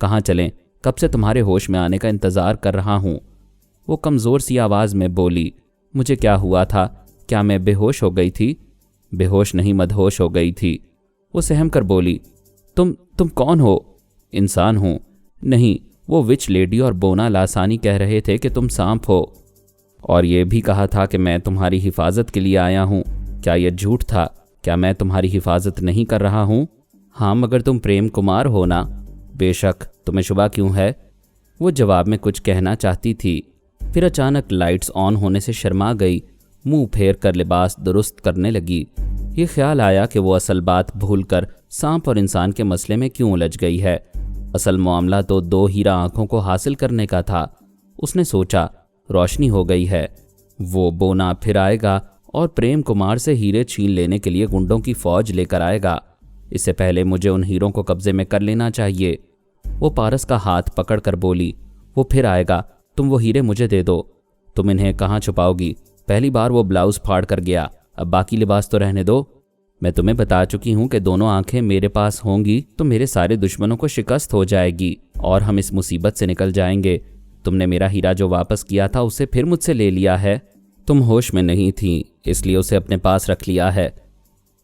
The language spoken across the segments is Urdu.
کہاں چلیں؟ کب سے تمہارے ہوش میں آنے کا انتظار کر رہا ہوں۔ وہ کمزور سی آواز میں بولی۔ مجھے کیا ہوا تھا؟ کیا میں بے ہوش ہو گئی تھی؟ بے ہوش نہیں، مدہوش ہو گئی تھی۔ وہ سہم کر بولی۔ تم کون ہو؟ انسان ہوں۔ نہیں، وہ وچ لیڈی اور بونا لاسانی کہہ رہے تھے کہ تم سانپ ہو، اور یہ بھی کہا تھا کہ میں تمہاری حفاظت کے لیے آیا ہوں۔ کیا یہ جھوٹ تھا؟ کیا میں تمہاری حفاظت نہیں کر رہا ہوں؟ ہاں، مگر تم پریم کمار ہو نا؟ بے شک، تمہیں شبہ کیوں ہے؟ وہ جواب میں کچھ کہنا چاہتی تھی، پھر اچانک لائٹس آن ہونے سے شرما گئی، منہ پھیر کر لباس درست کرنے لگی۔ یہ خیال آیا کہ وہ اصل بات بھول کر سانپ اور انسان کے مسئلے میں کیوں الجھ گئی ہے۔ اصل معاملہ تو 2 ہیرا آنکھوں کو حاصل کرنے کا تھا۔ اس نے سوچا، روشنی ہو گئی ہے، وہ بونا پھر آئے گا اور پریم کمار سے ہیرے چھین لینے کے لیے گنڈوں کی فوج لے کر آئے گا۔ اس سے پہلے مجھے ان ہیروں کو قبضے میں کر لینا چاہیے۔ وہ پارس کا ہاتھ پکڑ کر بولی۔ وہ پھر آئے گا، تم وہ ہیرے مجھے دے دو۔ تم انہیں کہاں چھپاؤ گی؟ پہلی بار وہ بلاؤز پھاڑ کر گیا، اب باقی لباس تو رہنے دو۔ میں تمہیں بتا چکی ہوں کہ دونوں آنکھیں میرے پاس ہوں گی تو میرے سارے دشمنوں کو شکست ہو جائے گی اور ہم اس مصیبت سے نکل جائیں گے۔ تم نے میرا ہیرا جو واپس کیا تھا اسے پھر مجھ سے لے لیا ہے۔ تم ہوش میں نہیں تھیں، اس لیے اسے اپنے پاس رکھ لیا ہے۔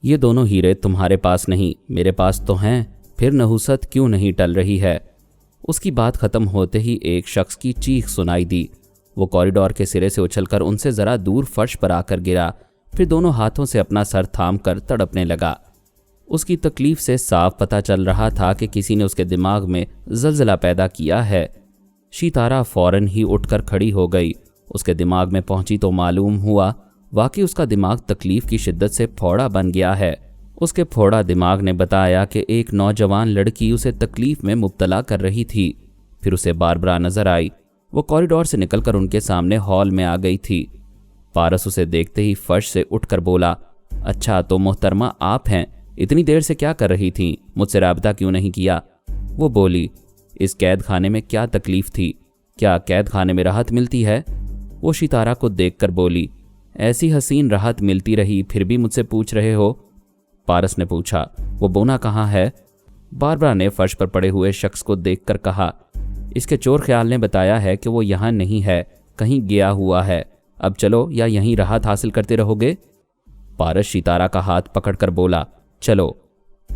یہ دونوں ہیرے تمہارے پاس نہیں، میرے پاس تو ہیں، پھر نحوست کیوں نہیں ٹل رہی ہے؟ اس کی بات ختم ہوتے ہی ایک شخص کی چیخ سنائی دی۔ وہ کوریڈور کے سرے سے اچھل کر ان سے ذرا دور فرش پر آ کر گرا، پھر دونوں ہاتھوں سے اپنا سر تھام کر تڑپنے لگا۔ اس کی تکلیف سے صاف پتہ چل رہا تھا کہ کسی نے اس کے دماغ میں زلزلہ پیدا کیا ہے۔ شیتارا فوراً ہی اٹھ کر کھڑی ہو گئی۔ اس کے دماغ میں پہنچی تو معلوم ہوا واقعی اس کا دماغ تکلیف کی شدت سے پھوڑا بن گیا ہے۔ اس کے پھوڑا دماغ نے بتایا کہ ایک نوجوان لڑکی اسے تکلیف میں مبتلا کر رہی تھی۔ پھر اسے باربرا نظر آئی۔ وہ کوریڈور سے نکل کر ان کے سامنے ہال میں آ گئی تھی۔ پارس اسے دیکھتے ہی فرش سے اٹھ کر بولا، اچھا تو محترمہ آپ ہیں، اتنی دیر سے کیا کر رہی تھیں؟ مجھ سے رابطہ کیوں نہیں کیا؟ وہ بولی، اس قید خانے میں کیا تکلیف تھی؟ کیا قید خانے میں راحت ملتی ہے؟ وہ شیتارا کو دیکھ کر بولی، ایسی حسین راحت ملتی رہی پھر بھی مجھ سے پوچھ رہے ہو؟ پارس نے پوچھا، وہ بونا کہاں ہے؟ باربرا نے فرش پر پڑے ہوئے شخص کو دیکھ کر کہا، اس کے چور خیال نے بتایا ہے کہ وہ یہاں نہیں ہے، کہیں گیا ہوا ہے۔ اب چلو یا یہیں راحت حاصل کرتے رہو گے؟ پارس شیتارا کا ہاتھ پکڑ کر بولا، چلو۔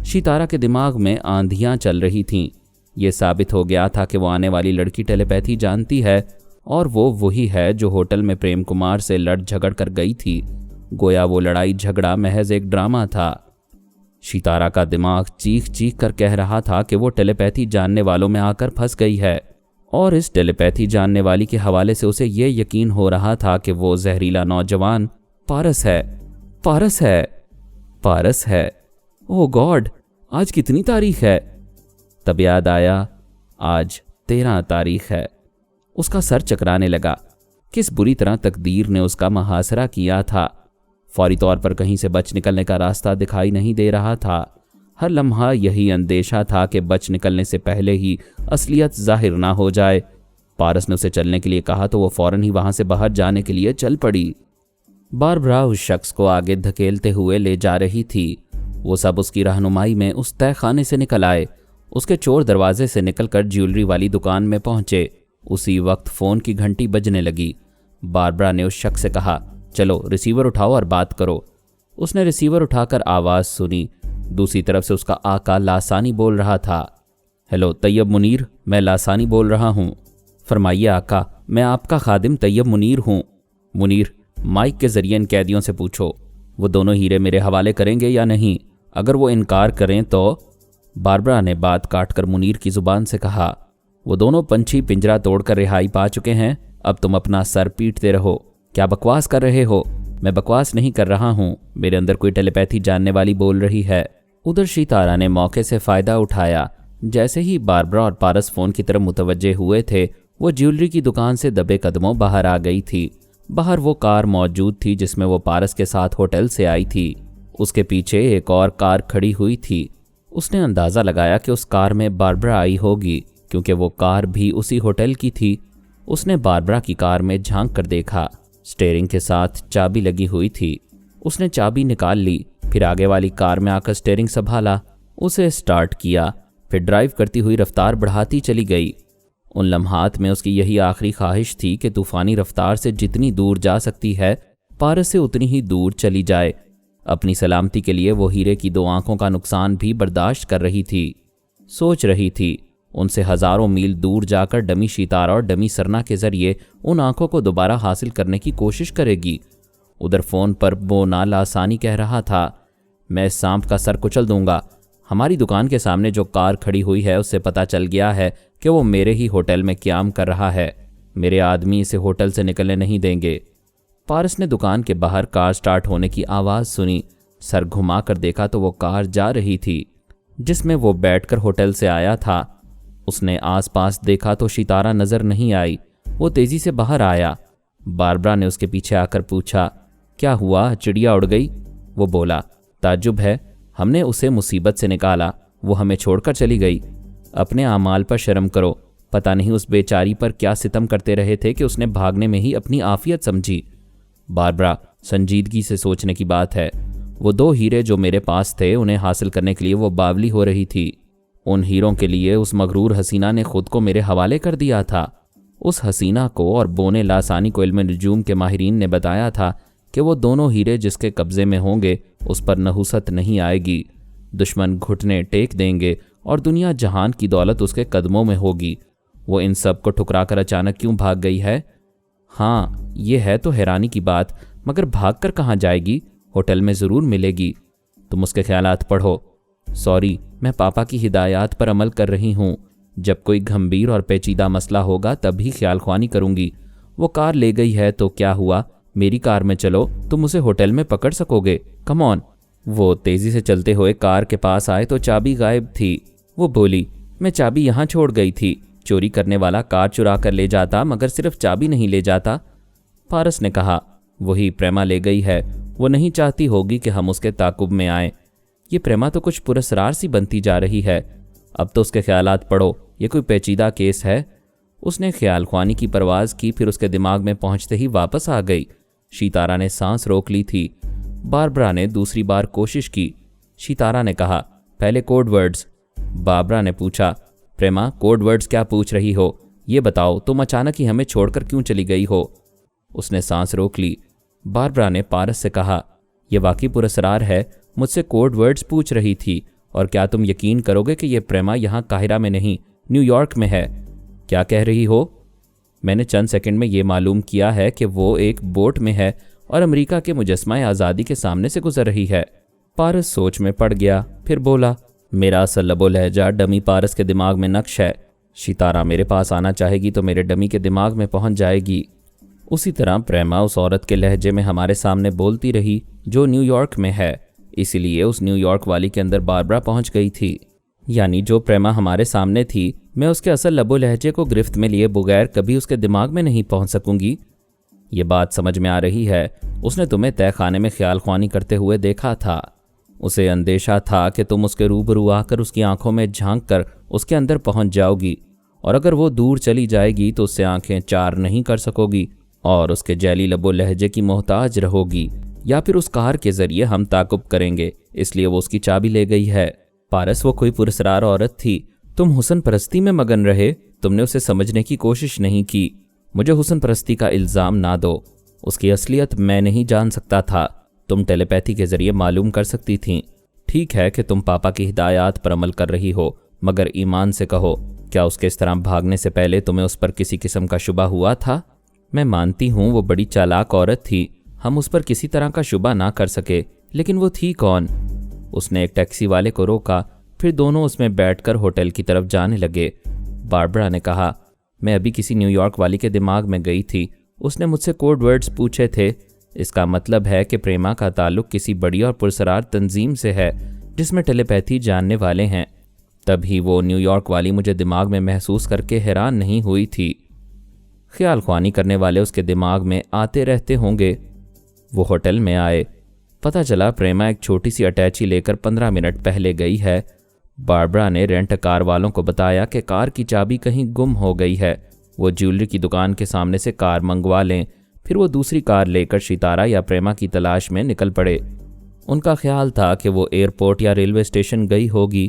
شیتارا کے دماغ میں آندھیاں چل رہی تھیں۔ یہ ثابت ہو گیا تھا کہ وہ آنے والی لڑکی ٹیلیپیتھی جانتی ہے اور وہ وہی ہے جو ہوٹل میں پریم کمار سے لڑ جھگڑ کر گئی تھی۔ گویا وہ لڑائی جھگڑا محض ایک ڈرامہ تھا۔ شیتارا کا دماغ چیخ چیخ کر کہہ رہا تھا کہ وہ ٹیلیپیتھی جاننے والوں میں آ کر پھنس گئی ہے، اور اس ٹیلیپیتھی جاننے والی کے حوالے سے اسے یہ یقین ہو رہا تھا کہ وہ زہریلا نوجوان پارس ہے، پارس ہے، پارس ہے۔ اوہ گاڈ، آج کتنی تاریخ ہے؟ تب یاد آیا آج 13 تاریخ ہے۔ اس کا سر چکرانے لگا۔ کس بری طرح تقدیر نے اس کا محاصرہ کیا تھا۔ فوری طور پر کہیں سے بچ نکلنے کا راستہ دکھائی نہیں دے رہا تھا۔ ہر لمحہ یہی اندیشہ تھا کہ بچ نکلنے سے پہلے ہی اصلیت ظاہر نہ ہو جائے۔ پارس نے اسے چلنے کے لیے کہا تو وہ فوراً ہی وہاں سے باہر جانے کے لیے چل پڑی۔ باربرا اس شخص کو آگے دھکیلتے ہوئے لے جا رہی تھی۔ وہ سب اس کی رہنمائی میں اس تہہ خانے سے نکل آئے۔ اس کے چور دروازے سے نکل کر جیولری والی دکان میں پہنچے۔ اسی وقت فون کی گھنٹی بجنے لگی۔ باربرا نے اس شخص سے کہا، چلو ریسیور اٹھاؤ اور بات کرو۔ اس نے ریسیور اٹھا کر آواز سنی۔ دوسری طرف سے اس کا آقا لاسانی بول رہا تھا، ہیلو طیب منیر، میں لاسانی بول رہا ہوں۔ فرمائیے آقا، میں آپ کا خادم طیب منیر ہوں۔ منیر، مائک کے ذریعے ان قیدیوں سے پوچھو وہ دونوں ہیرے میرے حوالے کریں گے یا نہیں۔ اگر وہ انکار کریں تو… باربرا نے بات کاٹ کر منیر کی زبان سے کہا، وہ دونوں پنچھی پنجرا توڑ کر رہائی پا چکے ہیں، اب تم اپنا سر پیٹتے رہو۔ کیا بکواس کر رہے ہو؟ میں بکواس نہیں کر رہا ہوں، میرے اندر کوئی ٹیلیپیتھی جاننے والی بول رہی ہے۔ ادھر شیتارا نے موقع سے فائدہ اٹھایا۔ جیسے ہی باربرا اور پارس فون کی طرف متوجہ ہوئے تھے، وہ جیولری کی دکان سے دبے قدموں باہر آ گئی تھی۔ باہر وہ کار موجود تھی جس میں وہ پارس کے ساتھ ہوٹل سے آئی تھی۔ اس کے پیچھے ایک اور کار کھڑی ہوئی تھی۔ اس نے اندازہ لگایا کہ اس کار میں باربرا آئی ہوگی، کیونکہ وہ کار بھی اسی ہوٹل کی تھی۔ اس نے باربرا کی کار میں جھانک کر دیکھا، سٹیئرنگ کے ساتھ چابی لگی ہوئی تھی۔ اس نے چابی نکال لی، پھر آگے والی کار میں آ کر سٹیئرنگ سنبھالا، اسے سٹارٹ کیا۔ پھر ڈرائیو کرتی ہوئی رفتار بڑھاتی چلی گئی۔ ان لمحات میں اس کی یہی آخری خواہش تھی کہ طوفانی رفتار سے جتنی دور جا سکتی ہے پارس سے اتنی ہی دور چلی جائے۔ اپنی سلامتی کے لیے وہ ہیرے کی 2 آنکھوں کا نقصان بھی برداشت کر رہی تھی۔ سوچ رہی تھی ان سے ہزاروں میل دور جا کر ڈمی شیتارا اور ڈمی سرنا کے ذریعے ان آنکھوں کو دوبارہ حاصل کرنے کی کوشش کرے گی۔ ادھر فون پر بونا لاسانی کہہ رہا تھا، میں اس سانپ کا سر کچل دوں گا۔ ہماری دکان کے سامنے جو کار کھڑی ہوئی ہے اس سے پتہ چل گیا ہے کہ وہ میرے ہی ہوٹل میں قیام کر رہا ہے۔ میرے آدمی اسے ہوٹل سے نکلنے نہیں دیں گے۔ پارس نے دکان کے باہر کار سٹارٹ ہونے کی آواز سنی۔ سر گھما کر دیکھا تو وہ کار جا رہی تھی جس میں وہ بیٹھ کر ہوٹل سے آیا تھا۔ اس نے آس پاس دیکھا تو شیتارا نظر نہیں آئی۔ وہ تیزی سے باہر آیا۔ باربرا نے اس کے پیچھے آ کر پوچھا، کیا ہوا، چڑیا اڑ گئی؟ وہ بولا، تعجب ہے، ہم نے اسے مصیبت سے نکالا، وہ ہمیں چھوڑ کر چلی گئی۔ اپنے اعمال پر شرم کرو، پتہ نہیں اس بیچاری پر کیا ستم کرتے رہے تھے کہ اس نے بھاگنے میں ہی اپنی عافیت سمجھی۔ باربرا، سنجیدگی سے سوچنے کی بات ہے۔ وہ 2 ہیرے جو میرے پاس تھے انہیں حاصل کرنے کے لیے وہ باولی ہو رہی تھی۔ ان ہیروں کے لیے اس مغرور حسینہ نے خود کو میرے حوالے کر دیا تھا۔ اس حسینہ کو اور بونے لاسانی کو علم نجوم کے ماہرین نے بتایا تھا کہ وہ دونوں ہیرے جس کے قبضے میں ہوں گے اس پر نحوست نہیں آئے گی۔ دشمن گھٹنے ٹیک دیں گے اور دنیا جہان کی دولت اس کے قدموں میں ہوگی۔ وہ ان سب کو ٹھکرا کر اچانک کیوں بھاگ گئی ہے؟ ہاں، یہ ہے تو حیرانی کی بات، مگر بھاگ کر کہاں جائے گی؟ ہوٹل میں ضرور ملے گی۔ تم اس کے خیالات پڑھو۔ سوری، میں پاپا کی ہدایات پر عمل کر رہی ہوں۔ جب کوئی گھمبیر اور پیچیدہ مسئلہ ہوگا تب ہی خیال خوانی کروں گی۔ وہ کار لے گئی ہے تو کیا ہوا، میری کار میں چلو، تم اسے ہوٹل میں پکڑ سکو گے، کم آن۔ وہ تیزی سے چلتے ہوئے کار کے پاس آئے تو چابی غائب تھی۔ وہ بولی، میں چابی یہاں چھوڑ گئی تھی۔ چوری کرنے والا کار چرا کر لے جاتا مگر صرف چابی نہیں لے جاتا۔ پارس نے کہا، وہی پریما لے گئی ہے، وہ نہیں چاہتی ہوگی کہ ہم اس کے تعاقب میں آئیں۔ یہ پریما تو کچھ پراسرار سی بنتی جا رہی ہے۔ اب تو اس کے خیالات پڑھو، یہ کوئی پیچیدہ کیس ہے؟ اس نے خیال خوانی کی پرواز کی، پھر اس کے دماغ میں پہنچتے ہی واپس آ گئی۔ شیتارا نے سانس روک لی تھی۔ باربرا نے دوسری بار کوشش کی۔ شیتارا نے کہا، پہلے کوڈ ورڈز۔ باربرا نے پوچھا، پریما کوڈ ورڈز کیا پوچھ رہی ہو؟ یہ بتاؤ، تم اچانک ہی ہمیں چھوڑ کر کیوں چلی گئی ہو؟ اس نے سانس روک لی۔ باربرا نے پارس سے کہا، یہ واقعی پراسرار ہے، مجھ سے کوڈ ورڈز پوچھ رہی تھی، اور کیا تم یقین کرو گے کہ یہ پریما یہاں قاہرہ میں نہیں، نیو یارک میں ہے؟ کیا کہہ رہی ہو؟ میں نے چند سیکنڈ میں یہ معلوم کیا ہے کہ وہ ایک بوٹ میں ہے اور امریکہ کے مجسمہ آزادی کے سامنے سے گزر رہی ہے۔ پارس سوچ میں پڑ گیا، پھر بولا، میرا اصل لب و لہجہ ڈمی پارس کے دماغ میں نقش ہے۔ شیتارا میرے پاس آنا چاہے گی تو میرے ڈمی کے دماغ میں پہنچ جائے گی۔ اسی طرح پریما اس عورت کے لہجے میں ہمارے سامنے بولتی رہی جو نیو یارک میں ہے، اسی لیے اس نیو یارک والی کے اندر باربرا پہنچ گئی تھی۔ یعنی جو پریما ہمارے سامنے تھی، میں اس کے اصل لب و لہجے کو گرفت میں لیے بغیر کبھی اس کے دماغ میں نہیں پہنچ سکوں گی۔ یہ بات سمجھ میں آ رہی ہے، اس نے تمہیں تہہ خانے میں خیال خوانی کرتے ہوئے دیکھا تھا۔ اسے اندیشہ تھا کہ تم اس کے روبرو آ کر اس کی آنکھوں میں جھانک کر اس کے اندر پہنچ جاؤ گی، اور اگر وہ دور چلی جائے گی تو اس سے آنکھیں چار نہیں کر سکو گی اور اس کے جیلی لب و لہجے کی محتاج رہو گی، یا پھر اس کار کے ذریعے ہم تعاقب کریں گے، اس لیے وہ اس کی چابی لے گئی ہے۔ پارس، وہ کوئی پراسرار عورت تھی، تم حسن پرستی میں مگن رہے، تم نے اسے سمجھنے کی کوشش نہیں کی۔ مجھے حسن پرستی کا الزام نہ دو، اس کی اصلیت میں نہیں جان سکتا تھا، تم ٹیلی پیتھی کے ذریعے معلوم کر سکتی تھیں۔ ٹھیک ہے کہ تم پاپا کی ہدایات پر عمل کر رہی ہو، مگر ایمان سے کہو، کیا اس کے اس طرح بھاگنے سے پہلے تمہیں اس پر کسی قسم کا شبہ ہوا تھا؟ میں مانتی ہوں وہ بڑی چالاک عورت تھی، ہم اس پر کسی طرح کا شبہ نہ کر سکے، لیکن وہ تھی کون؟ اس نے ایک ٹیکسی والے کو روکا، پھر دونوں اس میں بیٹھ کر ہوٹل کی طرف جانے لگے۔ باربرا نے کہا، میں ابھی کسی نیو یارک والی کے دماغ میں گئی تھی، اس نے مجھ سے کوڈ ورڈز پوچھے تھے، اس کا مطلب ہے کہ پریما کا تعلق کسی بڑی اور پرسرار تنظیم سے ہے جس میں ٹیلی پیتھی جاننے والے ہیں۔ تبھی وہ نیو یارک والی مجھے دماغ میں محسوس کر کے حیران نہیں ہوئی تھی۔ خیال خوانی کرنے والے اس کے دماغ میں آتے رہتے ہوں گے۔ وہ ہوٹل میں آئے، پتہ چلا پریما ایک چھوٹی سی اٹیچی لے کر 15 منٹ پہلے گئی ہے۔ باربرا نے رینٹ کار والوں کو بتایا کہ کار کی چابی کہیں گم ہو گئی ہے، وہ جیولری کی دکان کے سامنے سے کار منگوا لیں، پھر وہ دوسری کار لے کر شیتارا یا پریما کی تلاش میں نکل پڑے۔ ان کا خیال تھا کہ وہ ایئرپورٹ یا ریلوے اسٹیشن گئی ہوگی۔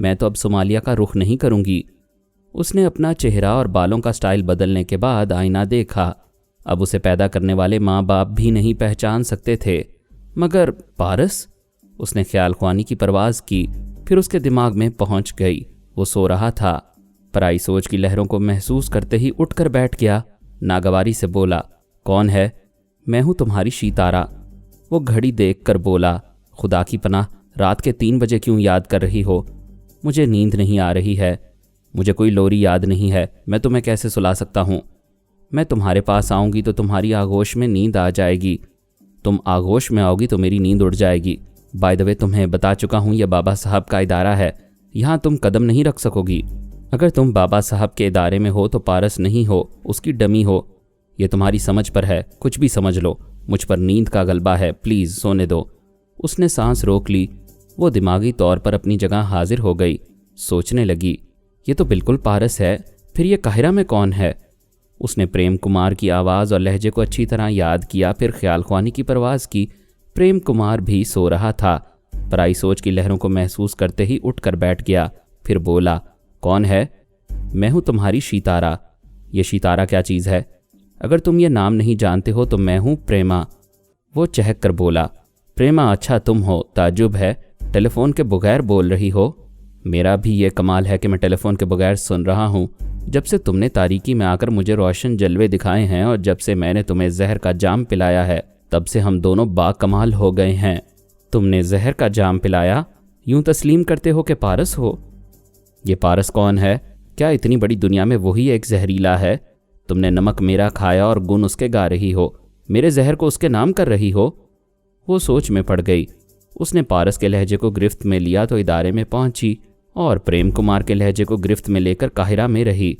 میں تو اب صومالیہ کا رخ نہیں کروں گی۔ اس نے اپنا چہرہ اور بالوں کا سٹائل بدلنے کے بعد آئینہ دیکھا۔ اب اسے پیدا کرنے والے ماں باپ بھی نہیں پہچان سکتے تھے۔ مگر پارس؟ اس نے خیال خوانی کی پرواز کی، پھر اس کے دماغ میں پہنچ گئی۔ وہ سو رہا تھا۔ پرائی سوچ کی لہروں کو محسوس کرتے ہی اٹھ کر بیٹھ گیا۔ ناگواری سے بولا، کون ہے؟ میں ہوں تمہاری شیتارا۔ وہ گھڑی دیکھ کر بولا، خدا کی پناہ، رات کے 3 بجے کیوں یاد کر رہی ہو؟ مجھے نیند نہیں آ رہی ہے۔ مجھے کوئی لوری یاد نہیں ہے، میں تمہیں کیسے سلا سکتا ہوں؟ میں تمہارے پاس آؤں گی تو تمہاری آغوش میں نیند آ جائے گی، تم آغوش میں آؤ گی تو میری نیند اڑ جائے گی۔ بائی دا وے تمہیں بتا چکا ہوں یہ بابا صاحب کا ادارہ ہے، یہاں تم قدم نہیں رکھ سکو گی۔ اگر تم بابا صاحب کے ادارے میں ہو تو پارس نہیں ہو، اس کی ڈمی ہو۔ یہ تمہاری سمجھ پر ہے، کچھ بھی سمجھ لو، مجھ پر نیند کا غلبہ ہے، پلیز سونے دو۔ اس نے سانس روک لی۔ وہ دماغی طور پر اپنی جگہ حاضر ہو گئی۔ سوچنے لگی، یہ تو بالکل پارس ہے، پھر یہ قاہرہ میں کون ہے؟ اس نے پریم کمار کی آواز اور لہجے کو اچھی طرح یاد کیا، پھر خیال خوانی کی پرواز کی۔ پریم کمار بھی سو رہا تھا۔ پرائی سوچ کی لہروں کو محسوس کرتے ہی اٹھ کر بیٹھ گیا، پھر بولا، کون ہے؟ میں ہوں تمہاری شیتارا۔ یہ شیتارا کیا چیز ہے؟ اگر تم یہ نام نہیں جانتے ہو تو میں ہوں پریما۔ وہ چہک کر بولا، پریما اچھا تم ہو، تعجب ہے، ٹیلی فون کے بغیر بول رہی ہو۔ میرا بھی یہ کمال ہے کہ میں ٹیلی فون کے بغیر سن رہا ہوں۔ جب سے تم نے تاریکی میں آ کر مجھے روشن جلوے دکھائے ہیں اور جب سے میں نے تمہیں زہر کا جام پلایا ہے، تب سے ہم دونوں با کمال ہو گئے ہیں۔ تم نے زہر کا جام پلایا؟ یوں تسلیم کرتے ہو کہ پارس ہو؟ یہ پارس کون ہے؟ کیا اتنی بڑی دنیا میں وہی ایک زہریلا ہے؟ تم نے نمک میرا کھایا اور گن اس کے گا رہی ہو، میرے زہر کو اس کے نام کر رہی ہو۔ وہ سوچ میں پڑ گئی۔ اس نے پارس کے لہجے کو گرفت میں لیا تو ادارے میں پہنچی اور پریم کمار کے لہجے کو گرفت میں لے کر قاہرہ میں رہی۔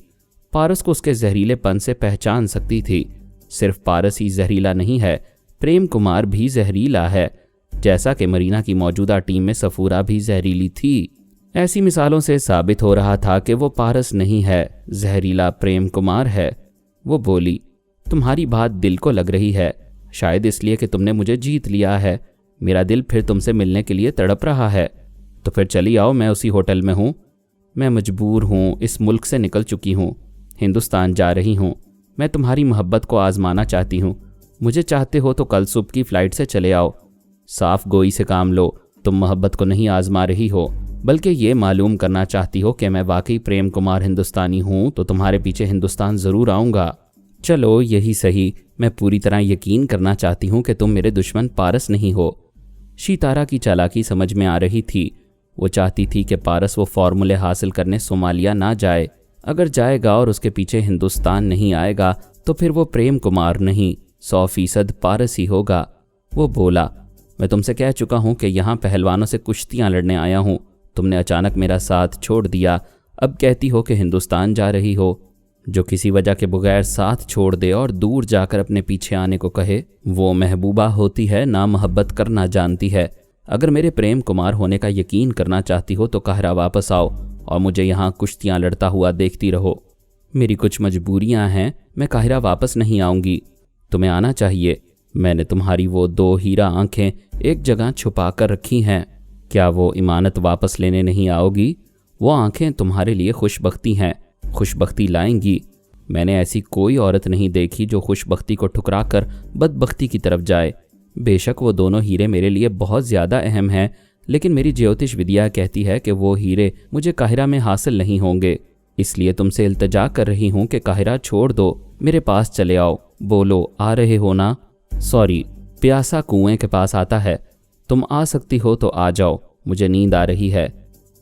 پارس کو اس کے زہریلے پن سے پہچان سکتی تھی۔ صرف پارس ہی زہریلا نہیں ہے، پریم کمار بھی زہریلا ہے، جیسا کہ مرینا کی موجودہ ٹیم میں سفورہ بھی زہریلی تھی۔ ایسی مثالوں سے ثابت ہو رہا تھا کہ وہ پارس نہیں ہے، زہریلا پریم کمار ہے۔ وہ بولی، تمہاری بات دل کو لگ رہی ہے، شاید اس لیے کہ تم نے مجھے جیت لیا ہے۔ میرا دل پھر تم سے ملنے کے لیے تڑپ رہا ہے، تو پھر چلی آؤ، میں اسی ہوٹل میں ہوں۔ میں مجبور ہوں، اس ملک سے نکل چکی ہوں، ہندوستان جا رہی ہوں۔ میں تمہاری محبت کو آزمانا چاہتی ہوں، مجھے چاہتے ہو تو کل صبح کی فلائٹ سے چلے آؤ۔ صاف گوئی سے کام لو، تم محبت کو نہیں آزما رہی ہو، بلکہ یہ معلوم کرنا چاہتی ہو کہ میں واقعی پریم کمار ہندوستانی ہوں تو تمہارے پیچھے ہندوستان ضرور آؤں گا۔ چلو یہی صحیح، میں پوری طرح یقین کرنا چاہتی ہوں کہ تم میرے دشمن پارس نہیں ہو۔ شیتارا کی چالاکی سمجھ میں آ رہی تھی۔ وہ چاہتی تھی کہ پارس وہ فارمولے حاصل کرنے صومالیہ نہ جائے۔ اگر جائے گا اور اس کے پیچھے ہندوستان نہیں آئے گا تو پھر وہ پریم کمار نہیں، 100% پارس ہی ہوگا۔ وہ بولا، میں تم سے کہہ چکا ہوں کہ یہاں پہلوانوں سے کشتیاں لڑنے آیا ہوں، تم نے اچانک میرا ساتھ چھوڑ دیا، اب کہتی ہو کہ ہندوستان جا رہی ہو۔ جو کسی وجہ کے بغیر ساتھ چھوڑ دے اور دور جا کر اپنے پیچھے آنے کو کہے، وہ محبوبہ ہوتی ہے، نہ محبت کرنا جانتی ہے۔ اگر میرے پریم کمار ہونے کا یقین کرنا چاہتی ہو تو قاہرہ واپس آؤ اور مجھے یہاں کشتیاں لڑتا ہوا دیکھتی رہو۔ میری کچھ مجبوریاں ہیں، میں قاہرہ واپس نہیں آؤں گی، تمہیں آنا چاہیے۔ میں نے تمہاری وہ 2 ہیرا آنکھیں ایک جگہ چھپا کر رکھی ہیں، کیا وہ امانت واپس لینے نہیں آؤ گی؟ وہ آنکھیں تمہارے لیے خوش بختی ہیں، خوش بختی لائیں گی۔ میں نے ایسی کوئی عورت نہیں دیکھی جو خوش بختی کو ٹھکرا کر بدبختی کی طرف جائے۔ بے شک وہ دونوں ہیرے میرے لیے بہت زیادہ اہم ہیں، لیکن میری جیوتش ودیا کہتی ہے کہ وہ ہیرے مجھے قاہرہ میں حاصل نہیں ہوں گے، اس لیے تم سے التجا کر رہی ہوں کہ قاہرہ چھوڑ دو، میرے پاس چلے آؤ۔ بولو، آ رہے ہو نا؟ سوری، پیاسا کنویں کے پاس آتا ہے، تم آ سکتی ہو تو آ جاؤ، مجھے نیند آ رہی ہے۔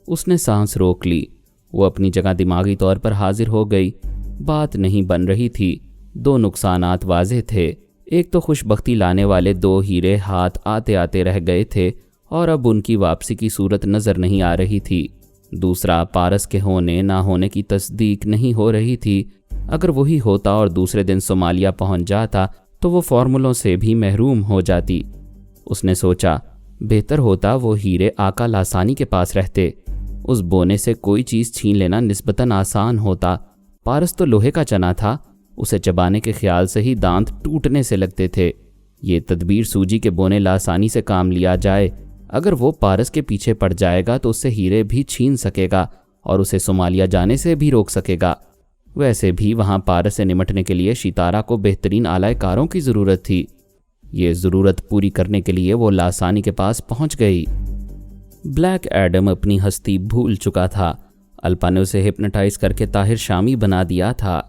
اس نے سانس روک لی۔ وہ اپنی جگہ دماغی طور پر حاضر ہو گئی۔ بات نہیں بن رہی تھی۔ 2 نقصانات واضح تھے۔ ایک تو خوش بختی لانے والے 2 ہیرے ہاتھ آتے آتے رہ گئے تھے اور اب ان کی واپسی کی صورت نظر نہیں آ رہی تھی۔ دوسرا، پارس کے ہونے نہ ہونے کی تصدیق نہیں ہو رہی تھی۔ اگر وہی ہوتا اور دوسرے دن صومالیہ پہنچ جاتا تو وہ فارمولوں سے بھی محروم ہو جاتی۔ اس نے سوچا، بہتر ہوتا وہ ہیرے آقا لاسانی کے پاس رہتے، اس بونے سے کوئی چیز چھین لینا نسبتاً آسان ہوتا۔ پارس تو لوہے کا چنا تھا، اسے چبانے کے خیال سے ہی دانت ٹوٹنے سے لگتے تھے۔ یہ تدبیر سوجی کے بونے لاسانی سے کام لیا جائے اگر وہ پارس کے پیچھے پڑ جائے گا تو اس سے ہیرے بھی چھین سکے گا اور اسے صومالیہ جانے سے بھی روک سکے گا۔ ویسے بھی وہاں پارس سے نمٹنے کے لیے شیتارا کو بہترین آلائے کاروں کی ضرورت تھی۔ یہ ضرورت پوری کرنے کے لیے وہ لاسانی کے پاس پہنچ گئی۔ بلیک ایڈم اپنی ہستی بھول چکا تھا۔ الپا نے اسے ہپنوٹائز کر کے طاہر شامی بنا دیا تھا۔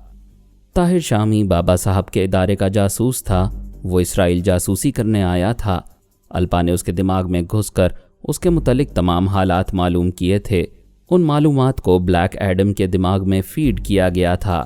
طاہر شامی بابا صاحب کے ادارے کا جاسوس تھا۔ وہ اسرائیل جاسوسی کرنے آیا تھا۔ الپا نے اس کے دماغ میں گھس کر اس کے متعلق تمام حالات معلوم کیے تھے۔ ان معلومات کو بلیک ایڈم کے دماغ میں فیڈ کیا گیا تھا۔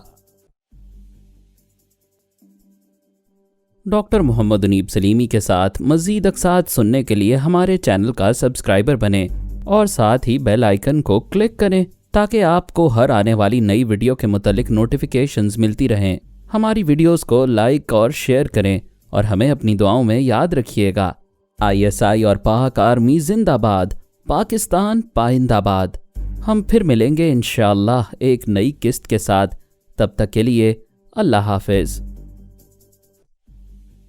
ڈاکٹر محمد انیب سلیمی کے ساتھ مزید اقساط سننے کے لیے ہمارے چینل کا سبسکرائبر بنیں اور ساتھ ہی بیل آئیکن کو کلک کریں تاکہ آپ کو ہر آنے والی نئی ویڈیو کے متعلق نوٹیفیکیشنز ملتی رہیں۔ ہماری ویڈیوز کو لائک اور شیئر کریں اور ہمیں اپنی دعاؤں میں یاد رکھیے گا۔ ISI اور پاک آرمی زندہ باد، پاکستان پائندہ باد۔ ہم پھر ملیں گے انشاءاللہ ایک نئی قسط کے ساتھ۔ تب تک کے لیے اللہ حافظ۔